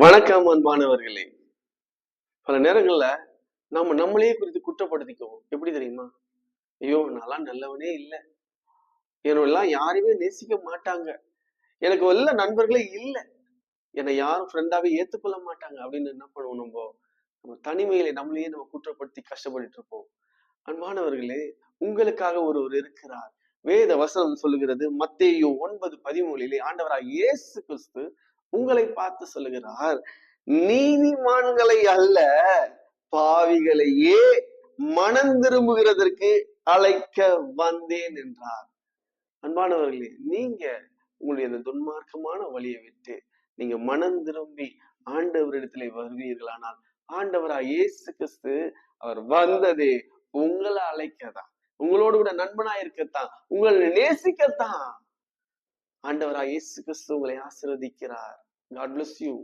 வணக்கம் அன்பானவர்களே. பல நேரங்கள்ல நாம நம்மளையே குறித்து குற்றப்படுத்திக்குவோம். எப்படி தெரியுமா? ஐயோ, நான்லாம் நல்லவனே இல்ல, என்னெல்லாம் யாருமே நேசிக்க மாட்டாங்க, எனக்கு நல்ல நண்பர்களே இல்ல, என்னை யாரும் ஃப்ரெண்டாவே ஏத்துக்கொள்ள மாட்டாங்க அப்படின்னு என்ன பண்ணுவோம்? நம்ம தனிமையில நம்மளையே நம்ம குற்றப்படுத்தி கஷ்டப்பட்டுட்டு இருப்போம். அன்பானவர்களே, உங்களுக்காக ஒருவர் இருக்கிறார். வேத வசனம் சொல்லுகிறது, மத்தேயு 9:13 ஆண்டவராக இயேசு கிறிஸ்து உங்களை பார்த்து சொல்லுகிறார், நீதிமான்களை அல்ல பாவிகளையே மனம் திரும்புகிறதற்கு அழைக்க வந்தேன் என்றார். அன்பானவர்களே, நீங்க உங்களுடைய அந்த துன்மார்க்கமான வழியை விட்டு நீங்க மனம் திரும்பி ஆண்டவரிடத்திலே வருவீர்களானால், ஆண்டவராக இயேசு கிறிஸ்து அவர் வந்ததே உங்களை அழைக்கத்தான், உங்களோடு கூட நண்பனா இருக்கத்தான், உங்களை நேசிக்கத்தான். ஆண்டவராக இயேசு கிறிஸ்து உங்களை ஆசீர்வதிக்கிறார். God bless you.